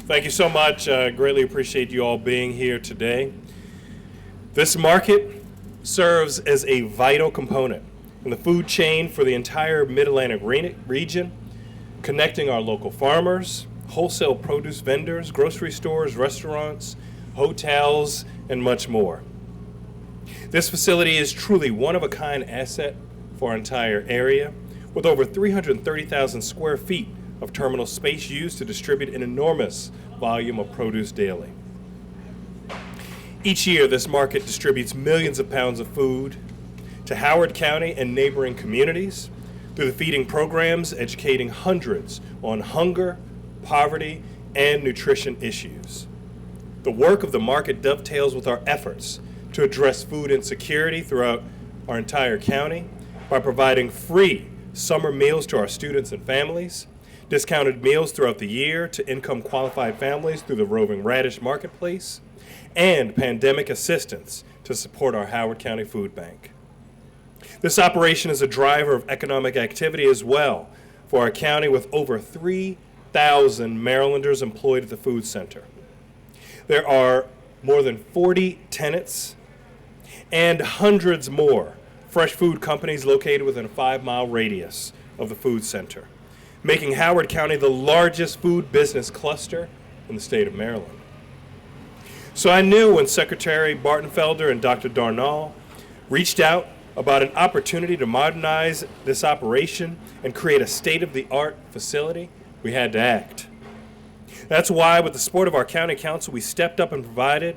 Thank you so much. Greatly appreciate you all being here today. This market serves as a vital component in the food chain for the entire Mid-Atlantic region, connecting our local farmers, wholesale produce vendors, grocery stores, restaurants, hotels, and much more. This facility is truly one-of-a-kind asset for our entire area, with over 330,000 square feet of terminal space used to distribute an enormous volume of produce daily. Each year, this market distributes millions of pounds of food to Howard County and neighboring communities through the feeding programs, educating hundreds on hunger, poverty, and nutrition issues. The work of the market dovetails with our efforts to address food insecurity throughout our entire county by providing free summer meals to our students and families, discounted meals throughout the year to income-qualified families through the Roving Radish Marketplace, and pandemic assistance to support our Howard County Food Bank. This operation is a driver of economic activity as well for our county, with over 3,000 Marylanders employed at the food center. There are more than 40 tenants and hundreds more fresh food companies located within a 5-mile radius of the food center, making Howard County the largest food business cluster in the state of Maryland. So I knew when Secretary Bartenfelder and Dr. Darnall reached out about an opportunity to modernize this operation and create a state-of-the-art facility, we had to act. That's why, with the support of our county council, we stepped up and provided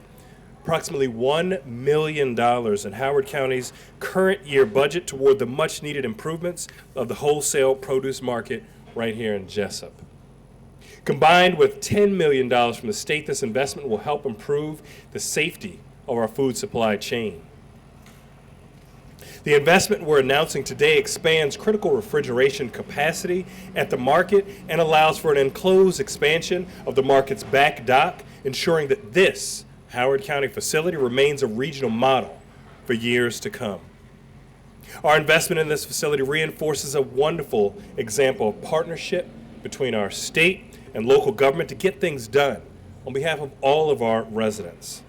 approximately $1 million in Howard County's current year budget toward the much-needed improvements of the wholesale produce market right here in Jessup. Combined with $10 million from the state, this investment will help improve the safety of our food supply chain. The investment we're announcing today expands critical refrigeration capacity at the market and allows for an enclosed expansion of the market's back dock, ensuring that this Howard County facility remains a regional model for years to come. Our investment in this facility reinforces a wonderful example of partnership between our state and local government to get things done on behalf of all of our residents.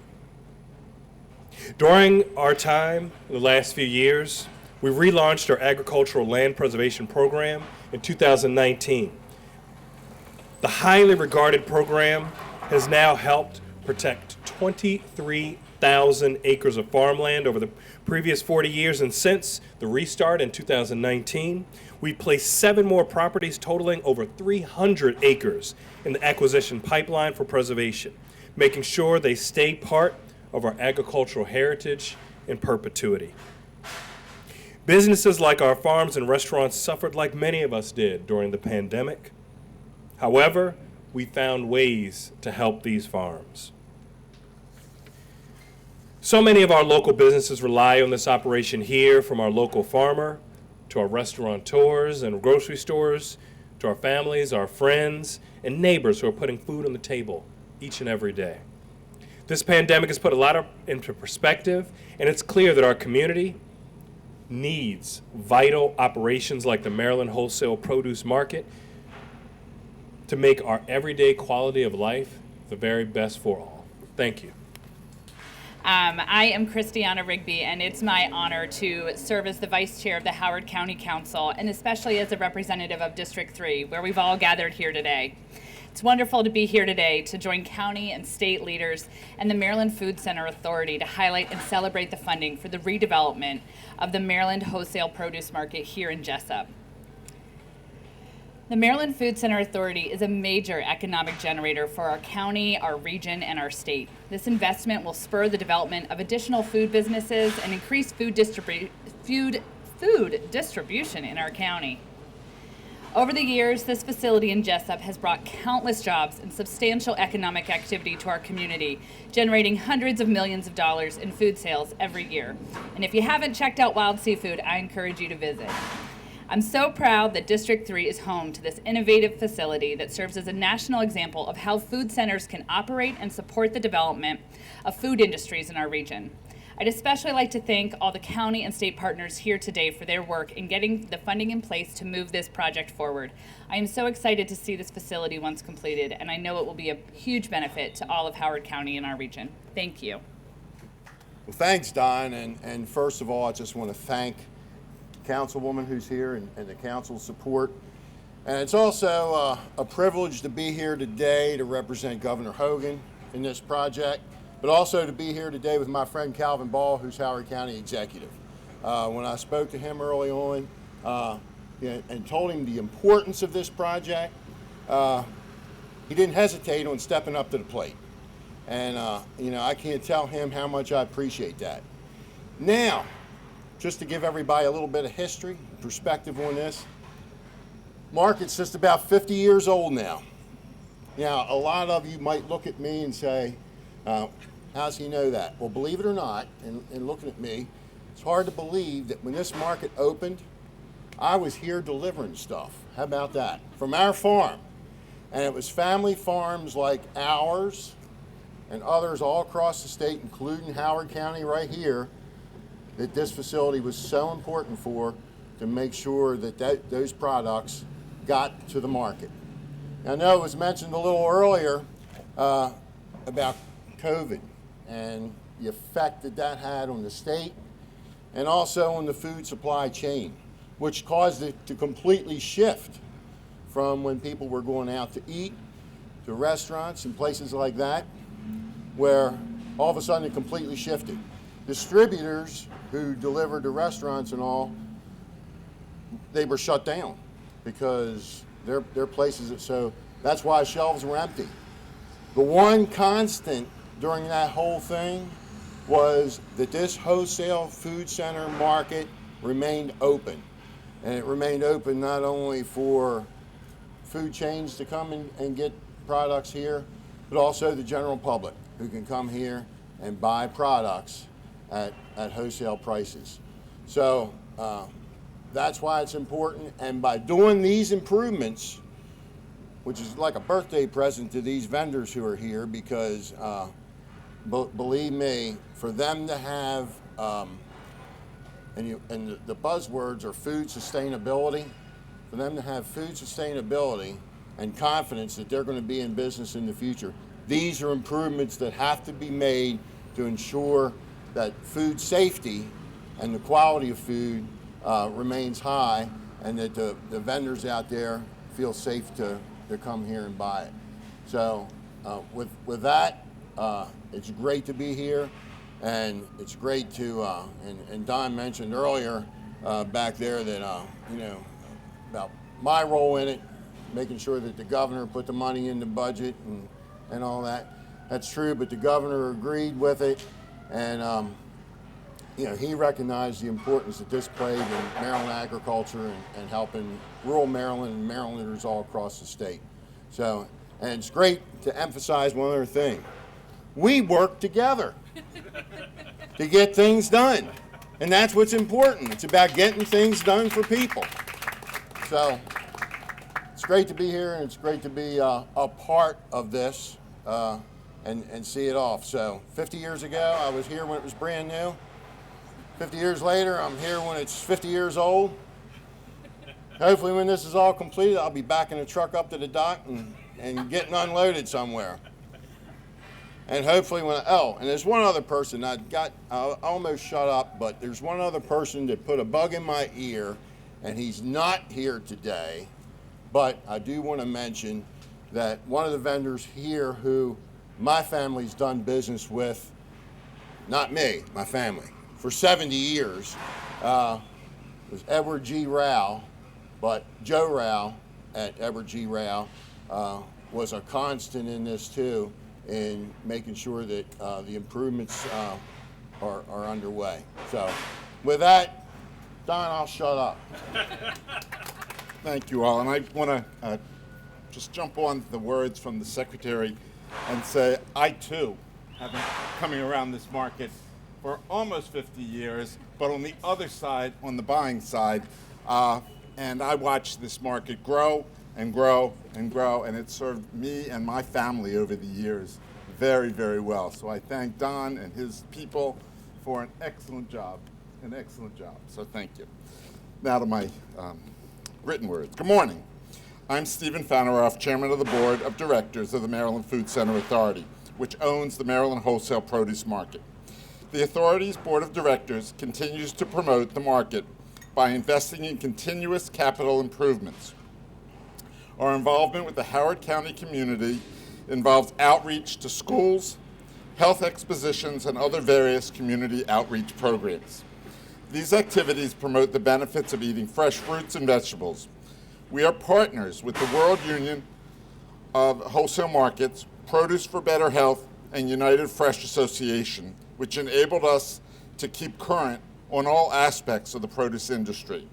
During our time in the last few years, we relaunched our agricultural land preservation program in 2019. The highly regarded program has now helped protect 23,000 acres of farmland over the previous 40 years, and since the restart in 2019, we placed 7 more properties totaling over 300 acres in the acquisition pipeline for preservation, making sure they stay part of our agricultural heritage in perpetuity. Businesses like our farms and restaurants suffered like many of us did during the pandemic. However, we found ways to help these farms. So many of our local businesses rely on this operation here, from our local farmer to our restaurateurs and grocery stores, to our families, our friends, and neighbors who are putting food on the table each and every day. This pandemic has put a lot into perspective, and it's clear that our community needs vital operations like the Maryland Wholesale Produce Market to make our everyday quality of life the very best for all. Thank you. I am Christiana Rigby, and it's my honor to serve as the Vice Chair of the Howard County Council, and especially as a representative of District 3, where we've all gathered here today. It's wonderful to be here today to join county and state leaders and the Maryland Food Center Authority to highlight and celebrate the funding for the redevelopment of the Maryland Wholesale Produce Market here in Jessup. The Maryland Food Center Authority is a major economic generator for our county, our region, and our state. This investment will spur the development of additional food businesses and increase food distribution in our county. Over the years, this facility in Jessup has brought countless jobs and substantial economic activity to our community, generating hundreds of millions of dollars in food sales every year. And if you haven't checked out Wild Seafood, I encourage you to visit. I'm so proud that District 3 is home to this innovative facility that serves as a national example of how food centers can operate and support the development of food industries in our region. I'd especially like to thank all the county and state partners here today for their work in getting the funding in place to move this project forward. I am so excited to see this facility once completed, and I know it will be a huge benefit to all of Howard County and our region. Thank you. Well, thanks, Don. And first of all, I just want to thank the councilwoman who's here and the council's support. And it's also a privilege to be here today to represent Governor Hogan in this project, but also to be here today with my friend Calvin Ball, who's Howard County Executive. When I spoke to him early on and told him the importance of this project, he didn't hesitate on stepping up to the plate. And I can't tell him how much I appreciate that. Now, just to give everybody a little bit of history, perspective on this, market's just about 50 years old now. Now, a lot of you might look at me and say, how's he know that? Well, believe it or not, and looking at me, it's hard to believe that when this market opened, I was here delivering stuff. How about that? From our farm. And it was family farms like ours and others all across the state, including Howard County right here, that this facility was so important for, to make sure that those products got to the market. Now, I know it was mentioned a little earlier about COVID and the effect that had on the state and also on the food supply chain, which caused it to completely shift from when people were going out to eat to restaurants and places like that, where all of a sudden it completely shifted. Distributors who delivered to restaurants and all, they were shut down because their places, so that's why shelves were empty. The one constant during that whole thing was that this wholesale food center market remained open. And it remained open not only for food chains to come and get products here, but also the general public who can come here and buy products at wholesale prices. So that's why it's important. And by doing these improvements, which is like a birthday present to these vendors who are here, because believe me, for them to have, and the buzzwords are food sustainability, for them to have food sustainability and confidence that they're going to be in business in the future, these are improvements that have to be made to ensure that food safety and the quality of food remains high, and that the vendors out there feel safe to come here and buy it. So with that, it's great to be here, and it's great to, and Don mentioned earlier back there that, about my role in it, making sure that the governor put the money in the budget and all that. That's true, but the governor agreed with it, and he recognized the importance that this played in Maryland agriculture and helping rural Maryland and Marylanders all across the state. So, and it's great to emphasize one other thing. We work together to get things done, and that's what's important. It's about getting things done for people. So it's great to be here, and it's great to be a part of this and see it off. So 50 years ago, I was here when it was brand new. 50 years later, I'm here when it's 50 years old. Hopefully when this is all completed, I'll be backing the truck up to the dock and getting unloaded somewhere. And hopefully and there's one other person, I almost shut up, but there's one other person that put a bug in my ear, and he's not here today, but I do want to mention that one of the vendors here who my family's done business with, not me, my family, for 70 years, was Edward G. Rao, but Joe Rao at Edward G. Rao was a constant in this too, in making sure that the improvements are underway. So with that, Don, I'll shut up. Thank you all, and I want to just jump on the words from the secretary and say I too have been coming around this market for almost 50 years, but on the other side, on the buying side, and I watched this market grow and grow and grow, and it served me and my family over the years very, very well. So I thank Don and his people for an excellent job. So thank you. Now to my written words. Good morning. I'm Stephen Fenneroff, Chairman of the Board of Directors of the Maryland Food Center Authority, which owns the Maryland Wholesale Produce Market. The Authority's Board of Directors continues to promote the market by investing in continuous capital improvements. Our involvement with the Howard County community involves outreach to schools, health expositions, and other various community outreach programs. These activities promote the benefits of eating fresh fruits and vegetables. We are partners with the World Union of Wholesale Markets, Produce for Better Health, and United Fresh Association, which enabled us to keep current on all aspects of the produce industry.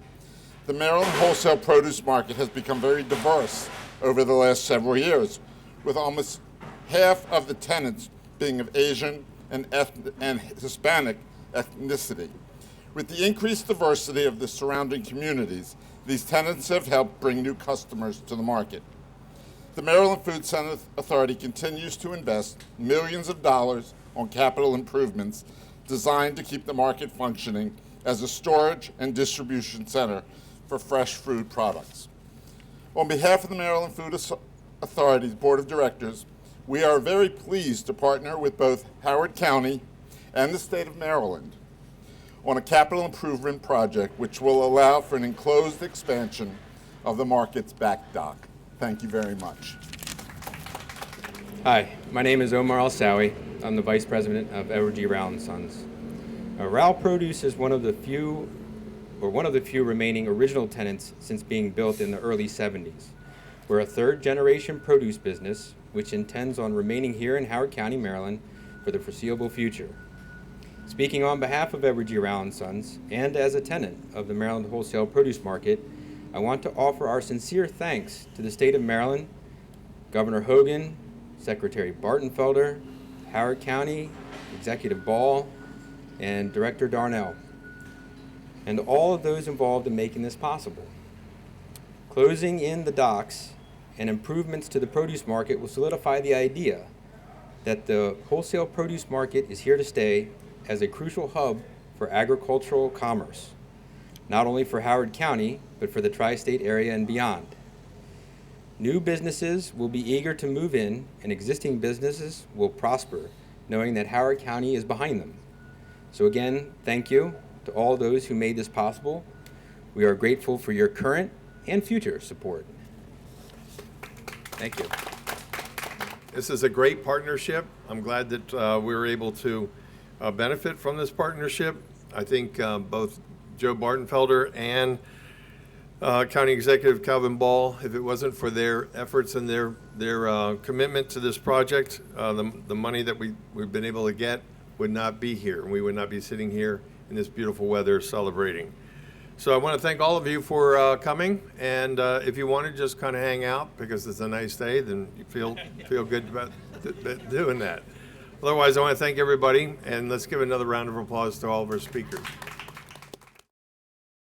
The Maryland wholesale produce market has become very diverse over the last several years, with almost half of the tenants being of Asian and Hispanic ethnicity. With the increased diversity of the surrounding communities, these tenants have helped bring new customers to the market. The Maryland Food Center Authority continues to invest millions of dollars on capital improvements designed to keep the market functioning as a storage and distribution center for fresh food products. On behalf of the Maryland Food Authority's Board of Directors, we are very pleased to partner with both Howard County and the state of Maryland on a capital improvement project which will allow for an enclosed expansion of the market's back dock. Thank you very much. Hi, my name is Omar Al-Sawi. I'm the Vice President of Edward G. Rowell & Sons. Rowell Produce is one of the few remaining original tenants since being built in the early 70s. We're a third-generation produce business which intends on remaining here in Howard County, Maryland for the foreseeable future. Speaking on behalf of Edward G. Rowell & Sons and as a tenant of the Maryland Wholesale Produce Market, I want to offer our sincere thanks to the state of Maryland, Governor Hogan, Secretary Bartenfelder, Howard County, Executive Ball, and Director Darnell, and all of those involved in making this possible. Closing in the docks and improvements to the produce market will solidify the idea that the wholesale produce market is here to stay as a crucial hub for agricultural commerce, not only for Howard County, but for the tri-state area and beyond. New businesses will be eager to move in, and existing businesses will prosper, knowing that Howard County is behind them. So again, thank you to all those who made this possible. We are grateful for your current and future support. Thank you. This is a great partnership. I'm glad that we were able to benefit from this partnership. I think both Joe Bartenfelder and County Executive Calvin Ball, if it wasn't for their efforts and their commitment to this project, the money that we've been able to get would not be here, and we would not be sitting here in this beautiful weather celebrating. So I want to thank all of you for coming, and if you want to just kind of hang out because it's a nice day, then you feel good about doing that. Otherwise, I want to thank everybody, and let's give another round of applause to all of our speakers.